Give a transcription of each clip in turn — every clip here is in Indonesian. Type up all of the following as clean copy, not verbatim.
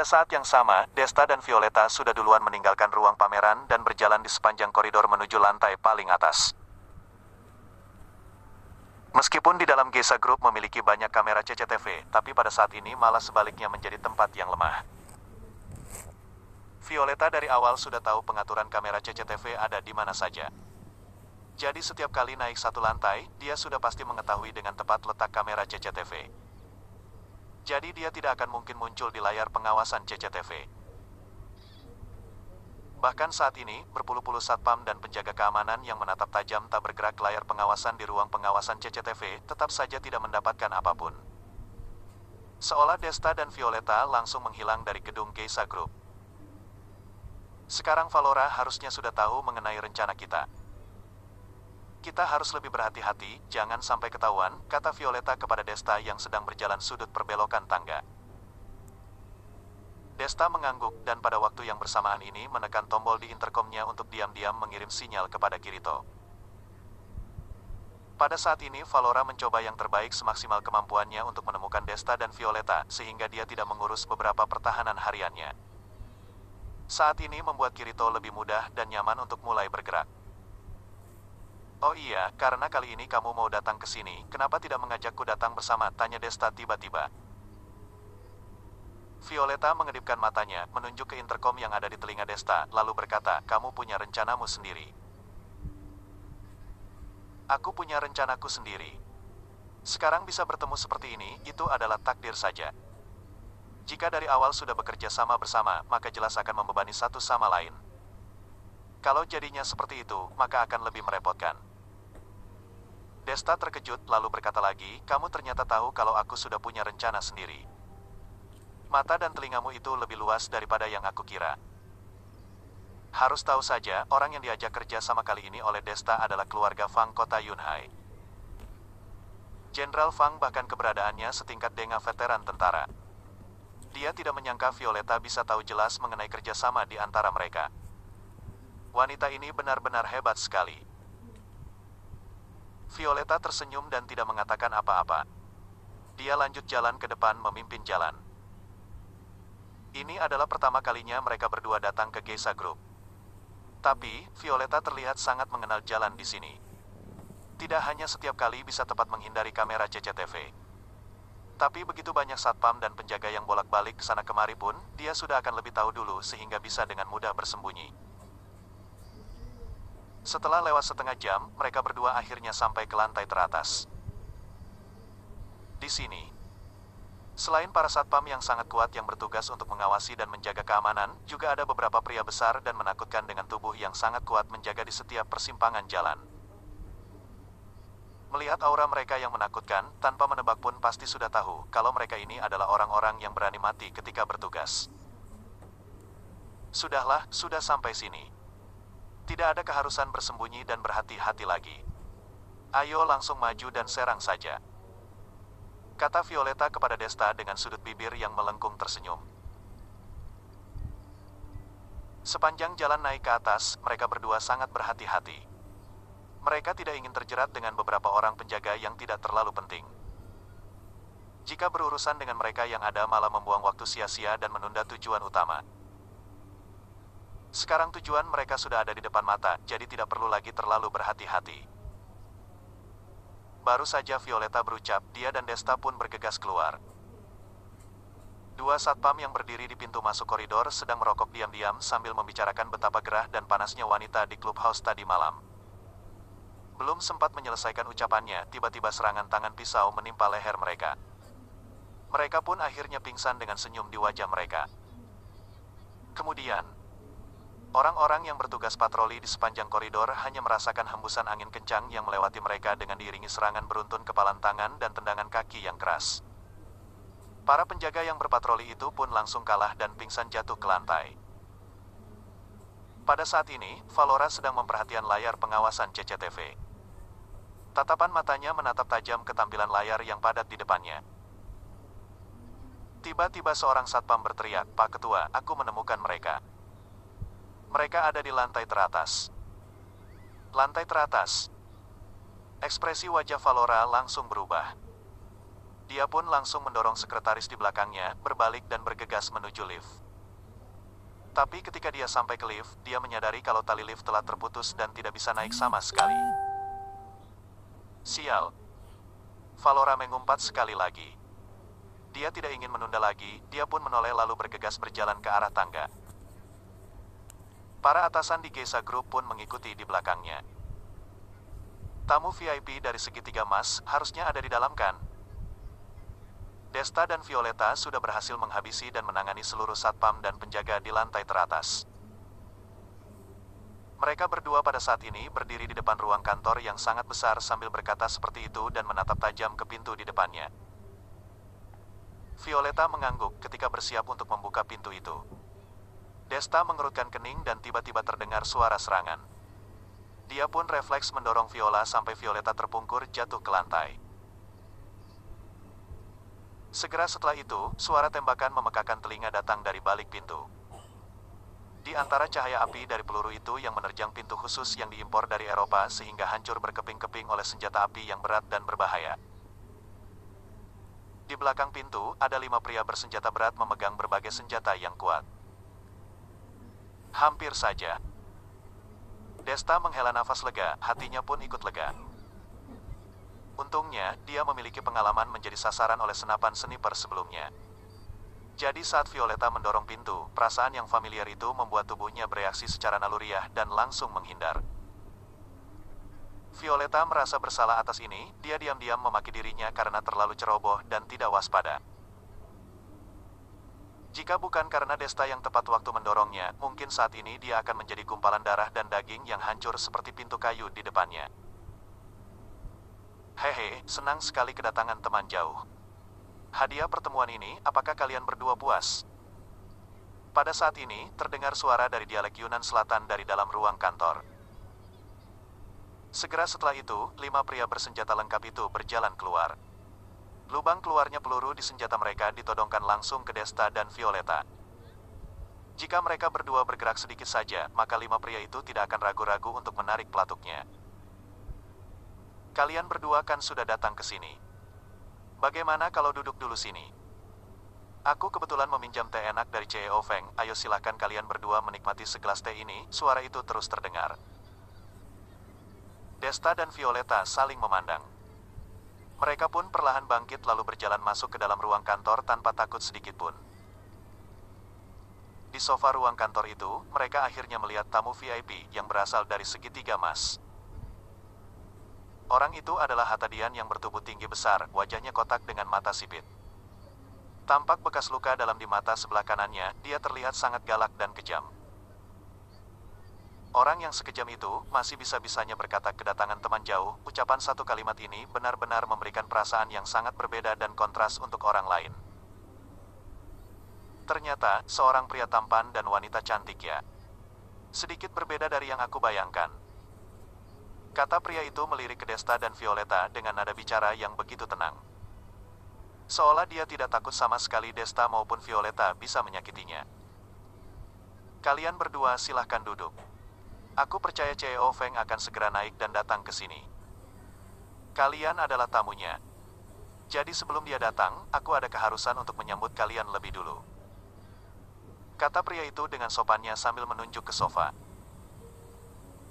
saat yang sama, Desta dan Violeta sudah duluan meninggalkan ruang pameran dan berjalan di sepanjang koridor menuju lantai paling atas. Meskipun di dalam Geisha Group memiliki banyak kamera CCTV, tapi pada saat ini malah sebaliknya menjadi tempat yang lemah. Violeta dari awal sudah tahu pengaturan kamera CCTV ada di mana saja. Jadi setiap kali naik satu lantai, dia sudah pasti mengetahui dengan tepat letak kamera CCTV. Jadi dia tidak akan mungkin muncul di layar pengawasan CCTV. Bahkan saat ini, berpuluh-puluh satpam dan penjaga keamanan yang menatap tajam tak bergerak layar pengawasan di ruang pengawasan CCTV tetap saja tidak mendapatkan apapun. Seolah Desta dan Violeta langsung menghilang dari gedung Geisha Group. Sekarang Valora harusnya sudah tahu mengenai rencana kita. Kita harus lebih berhati-hati, jangan sampai ketahuan, kata Violeta kepada Desta yang sedang berjalan sudut perbelokan tangga. Desta mengangguk dan pada waktu yang bersamaan ini menekan tombol di intercomnya untuk diam-diam mengirim sinyal kepada Kirito. Pada saat ini Valora mencoba yang terbaik semaksimal kemampuannya untuk menemukan Desta dan Violeta sehingga dia tidak mengurus beberapa pertahanan hariannya. Saat ini membuat Kirito lebih mudah dan nyaman untuk mulai bergerak. Oh iya, karena kali ini kamu mau datang ke sini, kenapa tidak mengajakku datang bersama? Tanya Desta tiba-tiba. Violeta mengedipkan matanya, menunjuk ke intercom yang ada di telinga Desta, lalu berkata, kamu punya rencanamu sendiri. Aku punya rencanaku sendiri. Sekarang bisa bertemu seperti ini, itu adalah takdir saja. Jika dari awal sudah bekerja sama bersama, maka jelas akan membebani satu sama lain. Kalau jadinya seperti itu, maka akan lebih merepotkan. Desta terkejut lalu berkata lagi, kamu ternyata tahu kalau aku sudah punya rencana sendiri. Mata dan telingamu itu lebih luas daripada yang aku kira. Harus tahu saja, orang yang diajak kerja sama kali ini oleh Desta adalah keluarga Fang kota Yunhai. Jenderal Fang bahkan keberadaannya setingkat dengan veteran tentara. Dia tidak menyangka Violeta bisa tahu jelas mengenai kerjasama di antara mereka. Wanita ini benar-benar hebat sekali. Violeta tersenyum dan tidak mengatakan apa-apa. Dia lanjut jalan ke depan memimpin jalan. Ini adalah pertama kalinya mereka berdua datang ke Geisha Group. Tapi, Violeta terlihat sangat mengenal jalan di sini. Tidak hanya setiap kali bisa tepat menghindari kamera CCTV. Tapi begitu banyak satpam dan penjaga yang bolak-balik kesana kemari pun, dia sudah akan lebih tahu dulu sehingga bisa dengan mudah bersembunyi. Setelah lewat setengah jam, mereka berdua akhirnya sampai ke lantai teratas. Di sini, selain para satpam yang sangat kuat yang bertugas untuk mengawasi dan menjaga keamanan, juga ada beberapa pria besar dan menakutkan dengan tubuh yang sangat kuat menjaga di setiap persimpangan jalan. Melihat aura mereka yang menakutkan, tanpa menebak pun pasti sudah tahu kalau mereka ini adalah orang-orang yang berani mati ketika bertugas. Sudahlah, sudah sampai sini. Tidak ada keharusan bersembunyi dan berhati-hati lagi. Ayo langsung maju dan serang saja. Kata Violeta kepada Desta dengan sudut bibir yang melengkung tersenyum. Sepanjang jalan naik ke atas, mereka berdua sangat berhati-hati. Mereka tidak ingin terjerat dengan beberapa orang penjaga yang tidak terlalu penting. Jika berurusan dengan mereka yang ada malah membuang waktu sia-sia dan menunda tujuan utama. Sekarang tujuan mereka sudah ada di depan mata, jadi tidak perlu lagi terlalu berhati-hati. Baru saja Violeta berucap, dia dan Desta pun bergegas keluar. Dua satpam yang berdiri di pintu masuk koridor sedang merokok diam-diam sambil membicarakan betapa gerah dan panasnya wanita di clubhouse tadi malam. Belum sempat menyelesaikan ucapannya, tiba-tiba serangan tangan pisau menimpa leher mereka. Mereka pun akhirnya pingsan dengan senyum di wajah mereka. Kemudian, orang-orang yang bertugas patroli di sepanjang koridor hanya merasakan hembusan angin kencang yang melewati mereka dengan diiringi serangan beruntun kepalan tangan dan tendangan kaki yang keras. Para penjaga yang berpatroli itu pun langsung kalah dan pingsan jatuh ke lantai. Pada saat ini, Valora sedang memperhatikan layar pengawasan CCTV. Tatapan matanya menatap tajam ke tampilan layar yang padat di depannya. Tiba-tiba seorang satpam berteriak, "Pak Ketua, aku menemukan mereka." Mereka ada di lantai teratas. Lantai teratas. Ekspresi wajah Valora langsung berubah. Dia pun langsung mendorong sekretaris di belakangnya, berbalik dan bergegas menuju lift. Tapi ketika dia sampai ke lift, dia menyadari kalau tali lift telah terputus dan tidak bisa naik sama sekali. Sial. Valora mengumpat sekali lagi. Dia tidak ingin menunda lagi, dia pun menoleh lalu bergegas berjalan ke arah tangga. Para atasan di Geisha Group pun mengikuti di belakangnya. Tamu VIP dari segitiga emas harusnya ada di dalam kan? Desta dan Violeta sudah berhasil menghabisi dan menangani seluruh satpam dan penjaga di lantai teratas. Mereka berdua pada saat ini berdiri di depan ruang kantor yang sangat besar sambil berkata seperti itu dan menatap tajam ke pintu di depannya. Violeta mengangguk ketika bersiap untuk membuka pintu itu. Desta mengerutkan kening dan tiba-tiba terdengar suara serangan. Dia pun refleks mendorong Viola sampai Violeta terpungkur jatuh ke lantai. Segera setelah itu, suara tembakan memekakan telinga datang dari balik pintu. Di antara cahaya api dari peluru itu yang menerjang pintu khusus yang diimpor dari Eropa sehingga hancur berkeping-keping oleh senjata api yang berat dan berbahaya. Di belakang pintu, ada 5 pria bersenjata berat memegang berbagai senjata yang kuat. Hampir saja. Desta menghela nafas lega, hatinya pun ikut lega. Untungnya, dia memiliki pengalaman menjadi sasaran oleh senapan sniper sebelumnya. Jadi saat Violeta mendorong pintu, perasaan yang familiar itu membuat tubuhnya bereaksi secara naluriah dan langsung menghindar. Violeta merasa bersalah atas ini, dia diam-diam memaki dirinya karena terlalu ceroboh dan tidak waspada. Jika bukan karena Desta yang tepat waktu mendorongnya, mungkin saat ini dia akan menjadi gumpalan darah dan daging yang hancur seperti pintu kayu di depannya. Hehe, senang sekali kedatangan teman jauh. Hadiah pertemuan ini, apakah kalian berdua puas? Pada saat ini, terdengar suara dari dialek Yunan Selatan dari dalam ruang kantor. Segera setelah itu, 5 pria bersenjata lengkap itu berjalan keluar. Lubang keluarnya peluru di senjata mereka ditodongkan langsung ke Desta dan Violeta. Jika mereka berdua bergerak sedikit saja, maka 5 pria itu tidak akan ragu-ragu untuk menarik pelatuknya. Kalian berdua kan sudah datang ke sini. Bagaimana kalau duduk dulu sini? Aku kebetulan meminjam teh enak dari CEO Feng, ayo silakan kalian berdua menikmati segelas teh ini, suara itu terus terdengar. Desta dan Violeta saling memandang. Mereka pun perlahan bangkit lalu berjalan masuk ke dalam ruang kantor tanpa takut sedikit pun. Di sofa ruang kantor itu, mereka akhirnya melihat tamu VIP yang berasal dari segitiga emas. Orang itu adalah Hatadian yang bertubuh tinggi besar, wajahnya kotak dengan mata sipit. Tampak bekas luka dalam di mata sebelah kanannya, dia terlihat sangat galak dan kejam. Orang yang sekejam itu masih bisa-bisanya berkata kedatangan teman jauh, ucapan satu kalimat ini benar-benar memberikan perasaan yang sangat berbeda dan kontras untuk orang lain. Ternyata, seorang pria tampan dan wanita cantik ya. Sedikit berbeda dari yang aku bayangkan. Kata pria itu melirik ke Desta dan Violeta dengan nada bicara yang begitu tenang. Seolah dia tidak takut sama sekali Desta maupun Violeta bisa menyakitinya. Kalian berdua silahkan duduk. Aku percaya CEO Feng akan segera naik dan datang ke sini. Kalian adalah tamunya. Jadi sebelum dia datang, aku ada keharusan untuk menyambut kalian lebih dulu. Kata pria itu dengan sopannya sambil menunjuk ke sofa.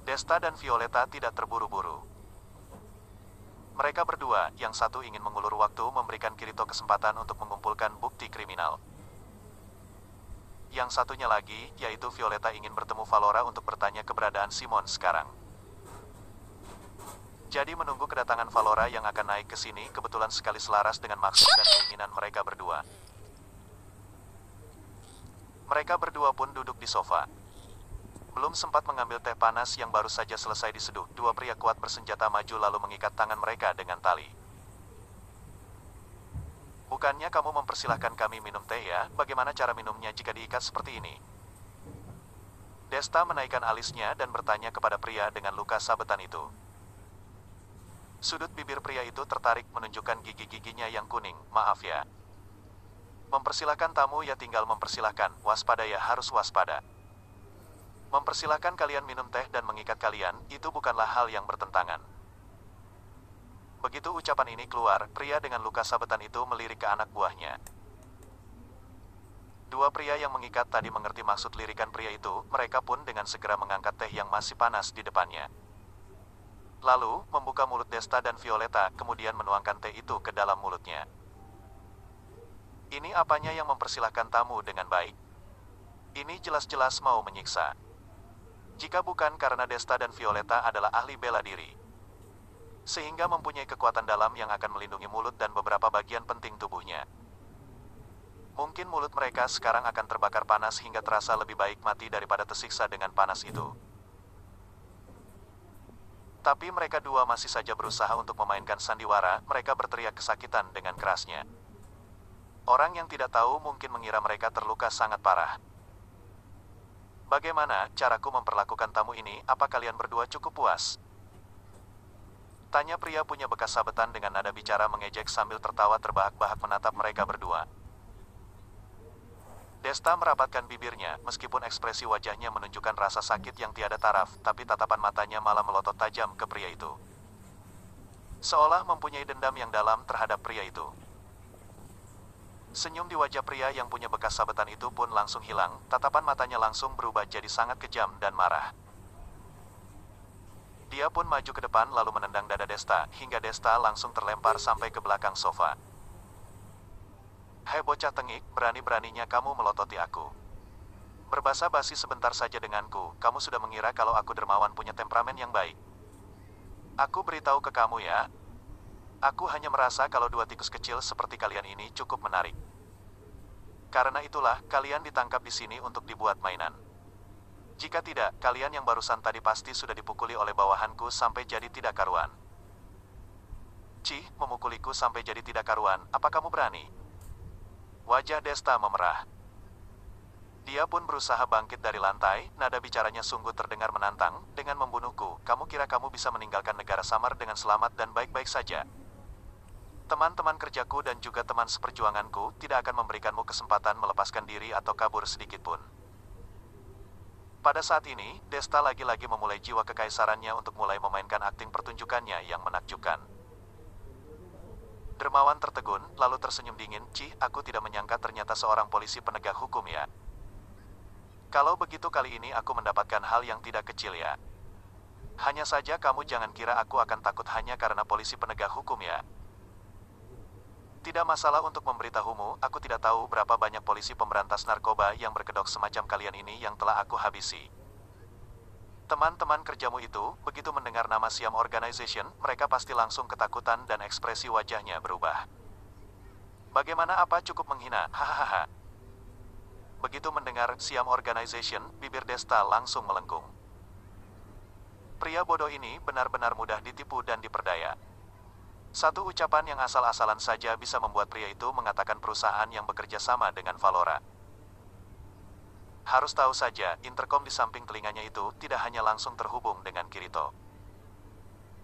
Desta dan Violeta tidak terburu-buru. Mereka berdua, yang satu ingin mengulur waktu memberikan Kirito kesempatan untuk mengumpulkan bukti kriminal. Yang satunya lagi, yaitu Violeta ingin bertemu Valora untuk bertanya keberadaan Simon sekarang. Jadi menunggu kedatangan Valora yang akan naik ke sini kebetulan sekali selaras dengan maksud dan keinginan mereka berdua. Mereka berdua pun duduk di sofa. Belum sempat mengambil teh panas yang baru saja selesai diseduh, 2 pria kuat bersenjata maju lalu mengikat tangan mereka dengan tali. Bukannya kamu mempersilahkan kami minum teh ya, bagaimana cara minumnya jika diikat seperti ini? Desta menaikkan alisnya dan bertanya kepada pria dengan luka sabetan itu. Sudut bibir pria itu tertarik menunjukkan gigi-giginya yang kuning, maaf ya. Mempersilahkan tamu ya tinggal mempersilahkan, waspada ya harus waspada. Mempersilahkan kalian minum teh dan mengikat kalian, itu bukanlah hal yang bertentangan. Begitu ucapan ini keluar, pria dengan luka sabetan itu melirik ke anak buahnya. Dua pria yang mengikat tadi mengerti maksud lirikan pria itu, mereka pun dengan segera mengangkat teh yang masih panas di depannya. Lalu, membuka mulut Desta dan Violeta, kemudian menuangkan teh itu ke dalam mulutnya. Ini apanya yang mempersilahkan tamu dengan baik? Ini jelas-jelas mau menyiksa. Jika bukan karena Desta dan Violeta adalah ahli bela diri, sehingga mempunyai kekuatan dalam yang akan melindungi mulut dan beberapa bagian penting tubuhnya, mungkin mulut mereka sekarang akan terbakar panas hingga terasa lebih baik mati daripada tersiksa dengan panas itu. Tapi mereka dua masih saja berusaha untuk memainkan sandiwara, mereka berteriak kesakitan dengan kerasnya. Orang yang tidak tahu mungkin mengira mereka terluka sangat parah. Bagaimana caraku memperlakukan tamu ini, apa kalian berdua cukup puas? Tanya pria punya bekas sabetan dengan nada bicara mengejek sambil tertawa terbahak-bahak menatap mereka berdua. Desta merapatkan bibirnya, meskipun ekspresi wajahnya menunjukkan rasa sakit yang tiada taraf, tapi tatapan matanya malah melotot tajam ke pria itu. Seolah mempunyai dendam yang dalam terhadap pria itu. Senyum di wajah pria yang punya bekas sabetan itu pun langsung hilang, tatapan matanya langsung berubah jadi sangat kejam dan marah. Dia pun maju ke depan lalu menendang dada Desta, hingga Desta langsung terlempar sampai ke belakang sofa. Hei bocah tengik, berani-beraninya kamu melototi aku. Berbasa basi sebentar saja denganku, kamu sudah mengira kalau aku dermawan punya temperamen yang baik. Aku beritahu ke kamu ya. Aku hanya merasa kalau dua tikus kecil seperti kalian ini cukup menarik. Karena itulah, kalian ditangkap di sini untuk dibuat mainan. Jika tidak, kalian yang barusan tadi pasti sudah dipukuli oleh bawahanku sampai jadi tidak karuan. Cih, memukuliku sampai jadi tidak karuan, apa kamu berani? Wajah Desta memerah. Dia pun berusaha bangkit dari lantai, nada bicaranya sungguh terdengar menantang, dengan membunuhku, kamu kira kamu bisa meninggalkan negara Samar dengan selamat dan baik-baik saja? Teman-teman kerjaku dan juga teman seperjuanganku tidak akan memberikanmu kesempatan melepaskan diri atau kabur sedikit pun. Pada saat ini, Desta lagi-lagi memulai jiwa kekaisarannya untuk mulai memainkan akting pertunjukannya yang menakjubkan. Dermawan tertegun, lalu tersenyum dingin, cih, aku tidak menyangka ternyata seorang polisi penegak hukum ya. Kalau begitu kali ini aku mendapatkan hal yang tidak kecil ya. Hanya saja kamu jangan kira aku akan takut hanya karena polisi penegak hukum ya. Tidak masalah untuk memberitahumu, aku tidak tahu berapa banyak polisi pemberantas narkoba yang berkedok semacam kalian ini yang telah aku habisi. Teman-teman kerjamu itu, begitu mendengar nama Siam Organization, mereka pasti langsung ketakutan dan ekspresi wajahnya berubah. Bagaimana apa cukup menghina, hahaha. Begitu mendengar Siam Organization, bibir Desta langsung melengkung. Pria bodoh ini benar-benar mudah ditipu dan diperdaya. Satu ucapan yang asal-asalan saja bisa membuat pria itu mengatakan perusahaan yang bekerja sama dengan Valora. Harus tahu saja, interkom di samping telinganya itu tidak hanya langsung terhubung dengan Kirito,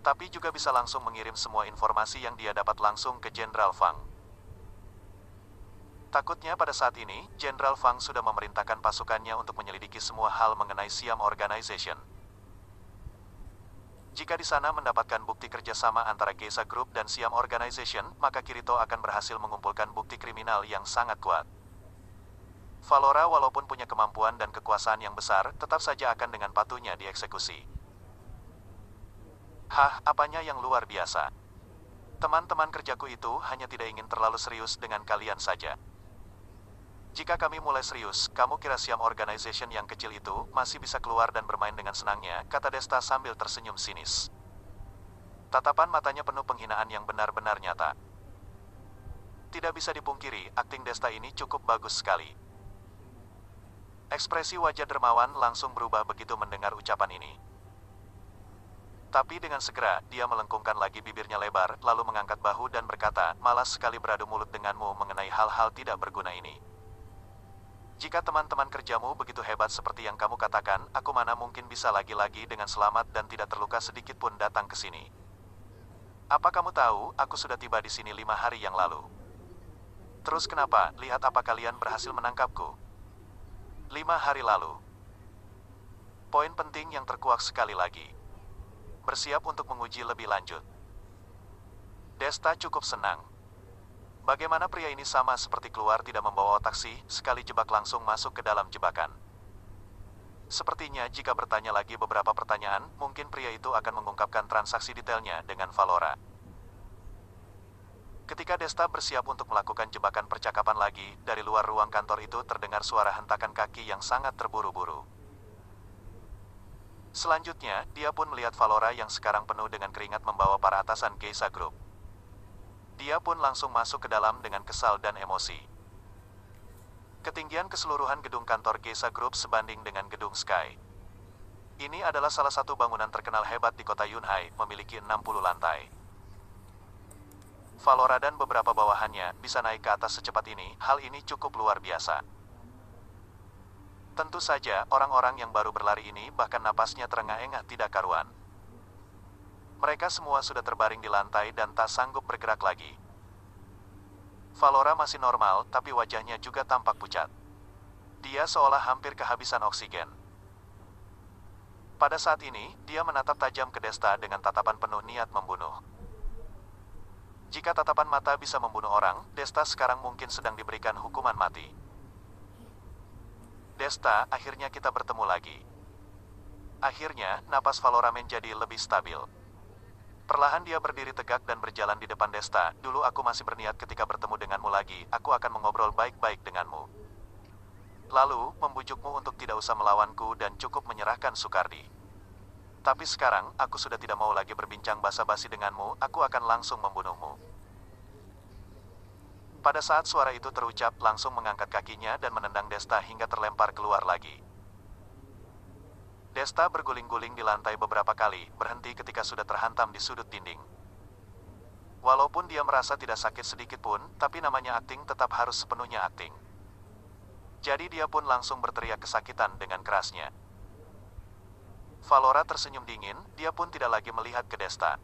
tapi juga bisa langsung mengirim semua informasi yang dia dapat langsung ke Jenderal Fang. Takutnya pada saat ini, Jenderal Fang sudah memerintahkan pasukannya untuk menyelidiki semua hal mengenai Siam Organization. Jika di sana mendapatkan bukti kerjasama antara Geisha Group dan Siam Organization, maka Kirito akan berhasil mengumpulkan bukti kriminal yang sangat kuat. Valora walaupun punya kemampuan dan kekuasaan yang besar, tetap saja akan dengan patuhnya dieksekusi. Hah, apanya yang luar biasa? Teman-teman kerjaku itu hanya tidak ingin terlalu serius dengan kalian saja. Jika kami mulai serius, kamu kira Siam Organization yang kecil itu masih bisa keluar dan bermain dengan senangnya, kata Desta sambil tersenyum sinis. Tatapan matanya penuh penghinaan yang benar-benar nyata. Tidak bisa dipungkiri, akting Desta ini cukup bagus sekali. Ekspresi wajah dermawan langsung berubah begitu mendengar ucapan ini. Tapi dengan segera, dia melengkungkan lagi bibirnya lebar, lalu mengangkat bahu dan berkata, malas sekali beradu mulut denganmu mengenai hal-hal tidak berguna ini. Jika teman-teman kerjamu begitu hebat seperti yang kamu katakan, aku mana mungkin bisa lagi-lagi dengan selamat dan tidak terluka sedikit pun datang ke sini. Apa kamu tahu, aku sudah tiba di sini 5 hari yang lalu. Terus kenapa, lihat apa kalian berhasil menangkapku? 5 hari lalu. Poin penting yang terkuak sekali lagi. Bersiap untuk menguji lebih lanjut. Desta cukup senang. Bagaimana pria ini sama seperti keluar tidak membawa otak sih, sekali jebak langsung masuk ke dalam jebakan. Sepertinya jika bertanya lagi beberapa pertanyaan, mungkin pria itu akan mengungkapkan transaksi detailnya dengan Valora. Ketika Desta bersiap untuk melakukan jebakan percakapan lagi, dari luar ruang kantor itu terdengar suara hentakan kaki yang sangat terburu-buru. Selanjutnya, dia pun melihat Valora yang sekarang penuh dengan keringat membawa para atasan Geisha Group. Dia pun langsung masuk ke dalam dengan kesal dan emosi. Ketinggian keseluruhan gedung kantor Geisha Group sebanding dengan gedung Sky. Ini adalah salah satu bangunan terkenal hebat di kota Yunhai, memiliki 60 lantai. Valora dan beberapa bawahannya bisa naik ke atas secepat ini, hal ini cukup luar biasa. Tentu saja, orang-orang yang baru berlari ini bahkan napasnya terengah-engah tidak karuan. Mereka semua sudah terbaring di lantai dan tak sanggup bergerak lagi. Valora masih normal, tapi wajahnya juga tampak pucat. Dia seolah hampir kehabisan oksigen. Pada saat ini, dia menatap tajam ke Desta dengan tatapan penuh niat membunuh. Jika tatapan mata bisa membunuh orang, Desta sekarang mungkin sedang diberikan hukuman mati. Desta, akhirnya kita bertemu lagi. Akhirnya, napas Valora menjadi lebih stabil. Perlahan dia berdiri tegak dan berjalan di depan Desta. Dulu aku masih berniat ketika bertemu denganmu lagi, aku akan mengobrol baik-baik denganmu. Lalu, membujukmu untuk tidak usah melawanku dan cukup menyerahkan Sukardi. Tapi sekarang, aku sudah tidak mau lagi berbincang basa-basi denganmu, aku akan langsung membunuhmu. Pada saat suara itu terucap, langsung mengangkat kakinya dan menendang Desta hingga terlempar keluar lagi. Desta berguling-guling di lantai beberapa kali, berhenti ketika sudah terhantam di sudut dinding. Walaupun dia merasa tidak sakit sedikit pun, tapi namanya akting tetap harus sepenuhnya akting. Jadi dia pun langsung berteriak kesakitan dengan kerasnya. Valora tersenyum dingin, dia pun tidak lagi melihat ke Desta.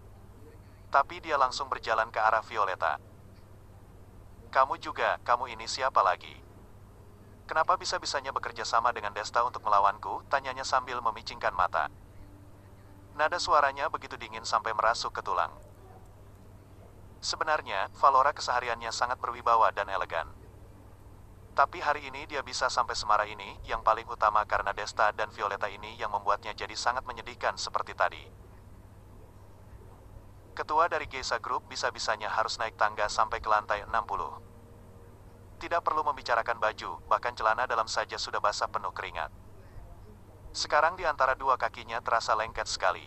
Tapi dia langsung berjalan ke arah Violeta. Kamu juga, kamu ini siapa lagi? Kenapa bisa-bisanya bekerja sama dengan Desta untuk melawanku? Tanyanya sambil memicingkan mata. Nada suaranya begitu dingin sampai merasuk ke tulang. Sebenarnya, Valora kesehariannya sangat berwibawa dan elegan. Tapi hari ini dia bisa sampai semarah ini, yang paling utama karena Desta dan Violeta ini yang membuatnya jadi sangat menyedihkan seperti tadi. Ketua dari Geisha Group bisa-bisanya harus naik tangga sampai ke lantai 60. Tidak perlu membicarakan baju, bahkan celana dalam saja sudah basah penuh keringat. Sekarang di antara dua kakinya terasa lengket sekali.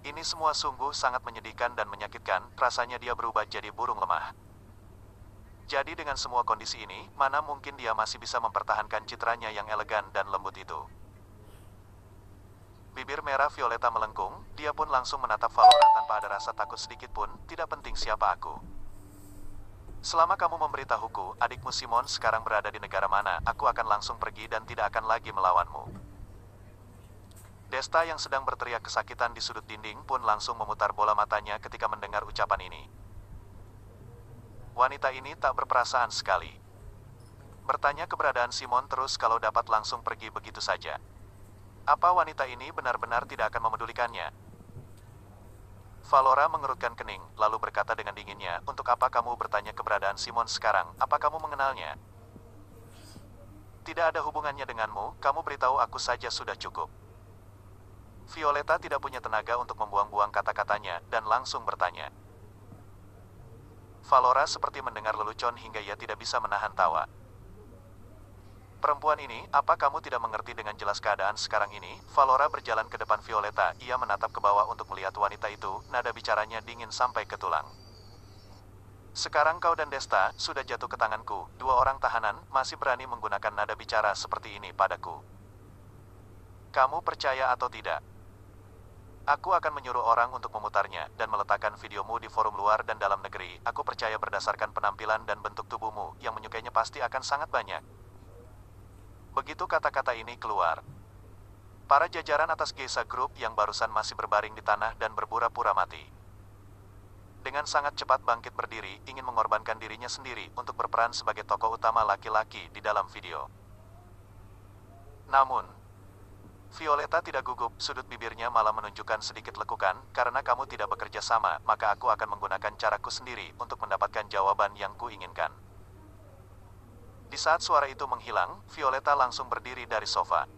Ini semua sungguh sangat menyedihkan dan menyakitkan, rasanya dia berubah jadi burung lemah. Jadi dengan semua kondisi ini, mana mungkin dia masih bisa mempertahankan citranya yang elegan dan lembut itu. Bibir merah Violeta melengkung, dia pun langsung menatap Valora tanpa ada rasa takut sedikit pun, tidak penting siapa aku. Selama kamu memberitahuku, adikmu Simon sekarang berada di negara mana, aku akan langsung pergi dan tidak akan lagi melawanmu. Desta yang sedang berteriak kesakitan di sudut dinding pun langsung memutar bola matanya ketika mendengar ucapan ini. Wanita ini tak berperasaan sekali. Bertanya keberadaan Simon terus kalau dapat langsung pergi begitu saja. Apa wanita ini benar-benar tidak akan memedulikannya? Valora mengerutkan kening, lalu berkata dengan dinginnya, untuk apa kamu bertanya keberadaan Simon sekarang, apa kamu mengenalnya? Tidak ada hubungannya denganmu, kamu beritahu aku saja sudah cukup. Violeta tidak punya tenaga untuk membuang-buang kata-katanya, dan langsung bertanya. Valora seperti mendengar lelucon hingga ia tidak bisa menahan tawa. Perempuan ini, apa kamu tidak mengerti dengan jelas keadaan sekarang ini? Valora berjalan ke depan Violeta, ia menatap ke bawah untuk melihat wanita itu, nada bicaranya dingin sampai ke tulang. Sekarang kau dan Desta, sudah jatuh ke tanganku, dua orang tahanan, masih berani menggunakan nada bicara seperti ini padaku. Kamu percaya atau tidak? Aku akan menyuruh orang untuk memutarnya, dan meletakkan videomu di forum luar dan dalam negeri. Aku percaya berdasarkan penampilan dan bentuk tubuhmu, yang menyukainya pasti akan sangat banyak. Begitu kata-kata ini keluar, para jajaran atas Geisha Group yang barusan masih berbaring di tanah dan berpura-pura mati, dengan sangat cepat bangkit berdiri, ingin mengorbankan dirinya sendiri untuk berperan sebagai tokoh utama laki-laki di dalam video. Namun, Violeta tidak gugup, sudut bibirnya malah menunjukkan sedikit lekukan, karena kamu tidak bekerja sama, maka aku akan menggunakan caraku sendiri untuk mendapatkan jawaban yang kuinginkan. Di saat suara itu menghilang, Violeta langsung berdiri dari sofa.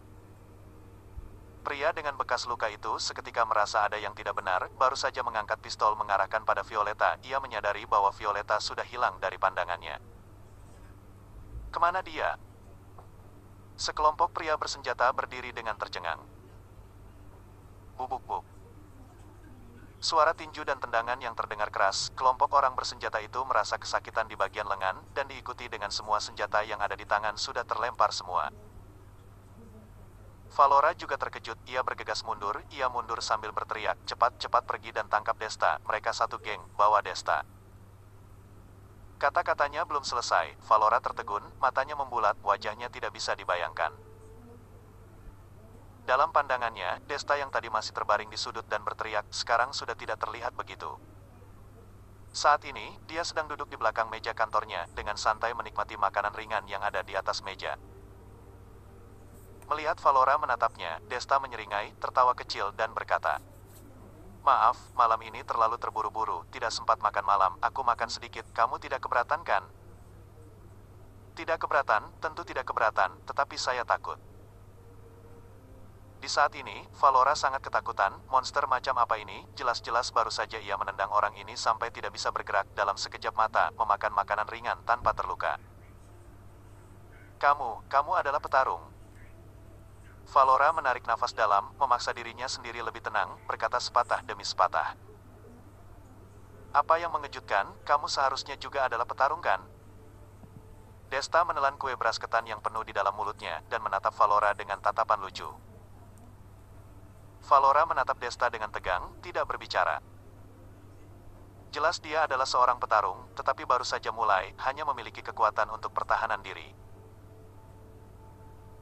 Pria dengan bekas luka itu seketika merasa ada yang tidak benar, baru saja mengangkat pistol mengarahkan pada Violeta, ia menyadari bahwa Violeta sudah hilang dari pandangannya. Kemana dia? Sekelompok pria bersenjata berdiri dengan tercengang. Bubuk-buk. Suara tinju dan tendangan yang terdengar keras, kelompok orang bersenjata itu merasa kesakitan di bagian lengan, dan diikuti dengan semua senjata yang ada di tangan sudah terlempar semua. Valora juga terkejut, ia bergegas mundur, ia mundur sambil berteriak, cepat-cepat pergi dan tangkap Desta, mereka satu geng, bawa Desta. Kata-katanya belum selesai, Valora tertegun, matanya membulat, wajahnya tidak bisa dibayangkan. Dalam pandangannya, Desta yang tadi masih terbaring di sudut dan berteriak, sekarang sudah tidak terlihat begitu. Saat ini, dia sedang duduk di belakang meja kantornya, dengan santai menikmati makanan ringan yang ada di atas meja. Melihat Valora menatapnya, Desta menyeringai, tertawa kecil dan berkata, "Maaf, malam ini terlalu terburu-buru, tidak sempat makan malam, aku makan sedikit, kamu tidak keberatan kan?" "Tidak keberatan, tentu tidak keberatan, tetapi saya takut." Di saat ini, Valora sangat ketakutan, monster macam apa ini, jelas-jelas baru saja ia menendang orang ini sampai tidak bisa bergerak, dalam sekejap mata, memakan makanan ringan tanpa terluka. Kamu adalah petarung." Valora menarik nafas dalam, memaksa dirinya sendiri lebih tenang, berkata sepatah demi sepatah. "Apa yang mengejutkan, kamu seharusnya juga adalah petarung kan?" Desta menelan kue beras ketan yang penuh di dalam mulutnya, dan menatap Valora dengan tatapan lucu. Valora menatap Desta dengan tegang, tidak berbicara. Jelas dia adalah seorang petarung, tetapi baru saja mulai, hanya memiliki kekuatan untuk pertahanan diri.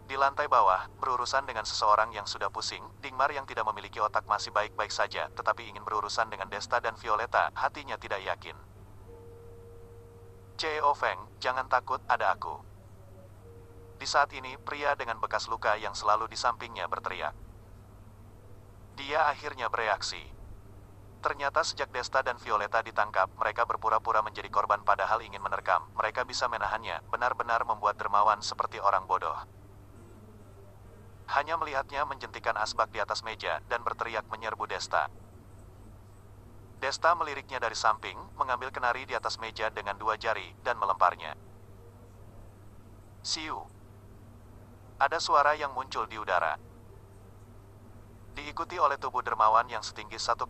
Di lantai bawah, berurusan dengan seseorang yang sudah pusing, Dingmar yang tidak memiliki otak masih baik-baik saja, tetapi ingin berurusan dengan Desta dan Violeta, hatinya tidak yakin. "Ceo Feng, jangan takut, ada aku." Di saat ini, pria dengan bekas luka yang selalu di sampingnya berteriak. Dia akhirnya bereaksi. Ternyata sejak Desta dan Violeta ditangkap, mereka berpura-pura menjadi korban padahal ingin menerkam, mereka bisa menahannya, benar-benar membuat dermawan seperti orang bodoh. Hanya melihatnya menjentikan asbak di atas meja, dan berteriak menyerbu Desta. Desta meliriknya dari samping, mengambil kenari di atas meja dengan dua jari, dan melemparnya. Siu. Ada suara yang muncul di udara. Diikuti oleh tubuh dermawan yang setinggi 1,8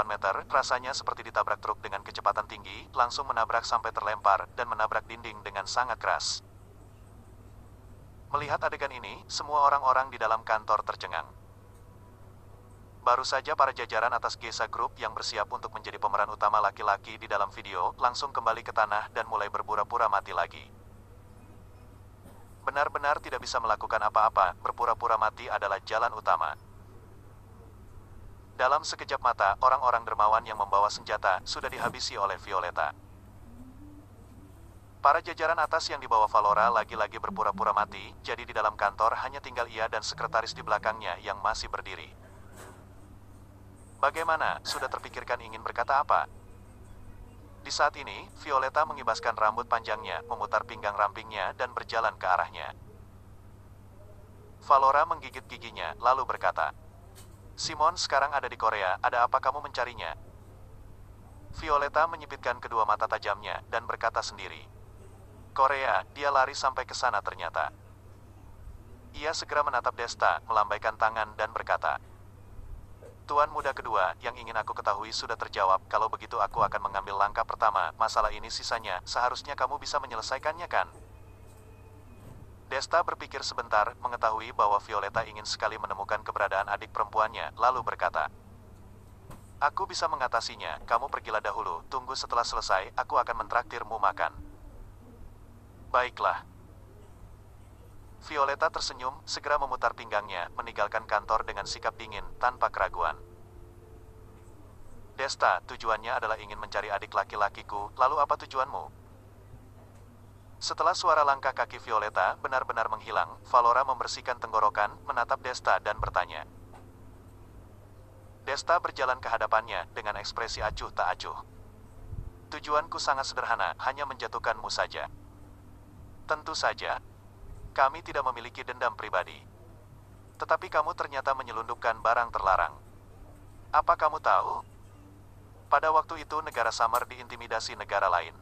meter, rasanya seperti ditabrak truk dengan kecepatan tinggi, langsung menabrak sampai terlempar, dan menabrak dinding dengan sangat keras. Melihat adegan ini, semua orang-orang di dalam kantor tercengang. Baru saja para jajaran atas Gesa Group yang bersiap untuk menjadi pemeran utama laki-laki di dalam video, langsung kembali ke tanah dan mulai berpura-pura mati lagi. Benar-benar tidak bisa melakukan apa-apa, berpura-pura mati adalah jalan utama. Dalam sekejap mata, orang-orang dermawan yang membawa senjata, sudah dihabisi oleh Violeta. Para jajaran atas yang dibawa Valora lagi-lagi berpura-pura mati, jadi di dalam kantor hanya tinggal ia dan sekretaris di belakangnya yang masih berdiri. Bagaimana, sudah terpikirkan ingin berkata apa? Di saat ini, Violeta mengibaskan rambut panjangnya, memutar pinggang rampingnya, dan berjalan ke arahnya. Valora menggigit giginya, lalu berkata, "Simon sekarang ada di Korea, ada apa kamu mencarinya?" Violeta menyipitkan kedua mata tajamnya, dan berkata sendiri, "Korea, dia lari sampai ke sana ternyata." Ia segera menatap Desta, melambaikan tangan dan berkata, "Tuan muda kedua, yang ingin aku ketahui sudah terjawab, kalau begitu aku akan mengambil langkah pertama, masalah ini sisanya, seharusnya kamu bisa menyelesaikannya kan?" Desta berpikir sebentar, mengetahui bahwa Violeta ingin sekali menemukan keberadaan adik perempuannya, lalu berkata, "Aku bisa mengatasinya, kamu pergilah dahulu, tunggu setelah selesai, aku akan mentraktirmu makan." "Baiklah." Violeta tersenyum, segera memutar pinggangnya, meninggalkan kantor dengan sikap dingin, tanpa keraguan. "Desta, tujuannya adalah ingin mencari adik laki-lakiku, lalu apa tujuanmu?" Setelah suara langkah kaki Violeta benar-benar menghilang, Valora membersihkan tenggorokan, menatap Desta dan bertanya. Desta berjalan ke hadapannya dengan ekspresi acuh tak acuh. Tujuanku sangat sederhana, hanya menjatuhkanmu saja. Tentu saja, kami tidak memiliki dendam pribadi. Tetapi kamu ternyata menyelundupkan barang terlarang. Apa kamu tahu? Pada waktu itu negara Summer diintimidasi negara lain.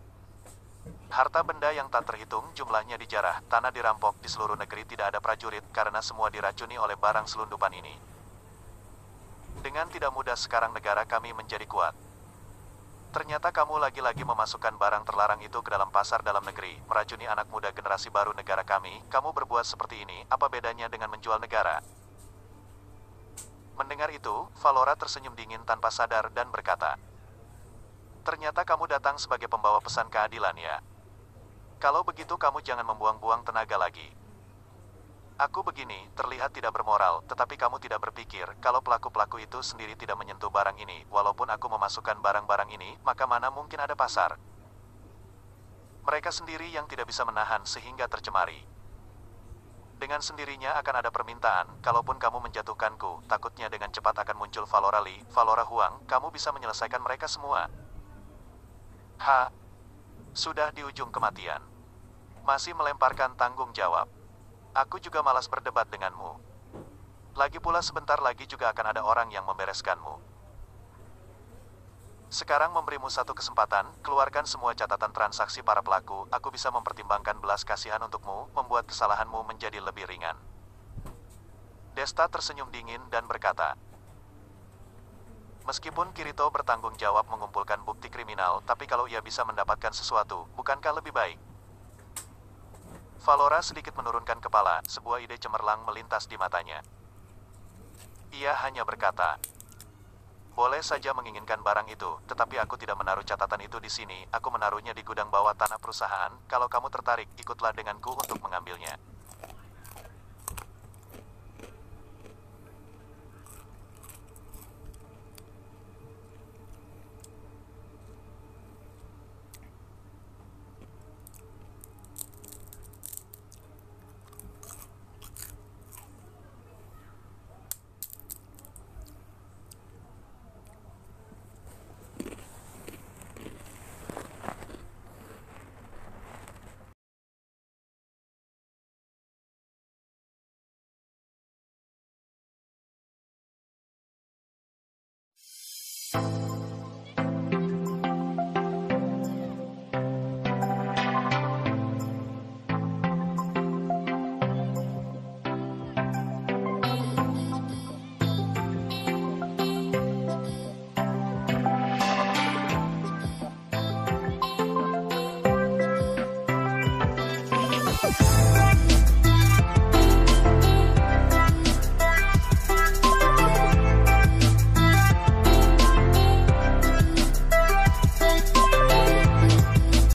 Harta benda yang tak terhitung jumlahnya dijarah, tanah dirampok, di seluruh negeri tidak ada prajurit karena semua diracuni oleh barang selundupan ini. Dengan tidak mudah sekarang negara kami menjadi kuat. Ternyata kamu lagi-lagi memasukkan barang terlarang itu ke dalam pasar dalam negeri, meracuni anak muda generasi baru negara kami. Kamu berbuat seperti ini, apa bedanya dengan menjual negara? Mendengar itu, Valora tersenyum dingin tanpa sadar dan berkata, ternyata kamu datang sebagai pembawa pesan keadilan ya. Kalau begitu kamu jangan membuang-buang tenaga lagi. Aku begini, terlihat tidak bermoral, tetapi kamu tidak berpikir, kalau pelaku-pelaku itu sendiri tidak menyentuh barang ini, walaupun aku memasukkan barang-barang ini, maka mana mungkin ada pasar. Mereka sendiri yang tidak bisa menahan sehingga tercemari. Dengan sendirinya akan ada permintaan, kalaupun kamu menjatuhkanku, takutnya dengan cepat akan muncul Valora Lee, Valora Huang, kamu bisa menyelesaikan mereka semua. Sudah di ujung kematian. Masih melemparkan tanggung jawab. Aku juga malas berdebat denganmu. Lagi pula sebentar lagi juga akan ada orang yang membereskanmu. Sekarang memberimu satu kesempatan, keluarkan semua catatan transaksi para pelaku, aku bisa mempertimbangkan belas kasihan untukmu, membuat kesalahanmu menjadi lebih ringan. Desta tersenyum dingin dan berkata, meskipun Kirito bertanggung jawab mengumpulkan bukti kriminal, tapi kalau ia bisa mendapatkan sesuatu, bukankah lebih baik? Valora sedikit menurunkan kepala, sebuah ide cemerlang melintas di matanya. Ia hanya berkata, boleh saja menginginkan barang itu, tetapi aku tidak menaruh catatan itu di sini, aku menaruhnya di gudang bawah tanah perusahaan, kalau kamu tertarik, ikutlah denganku untuk mengambilnya.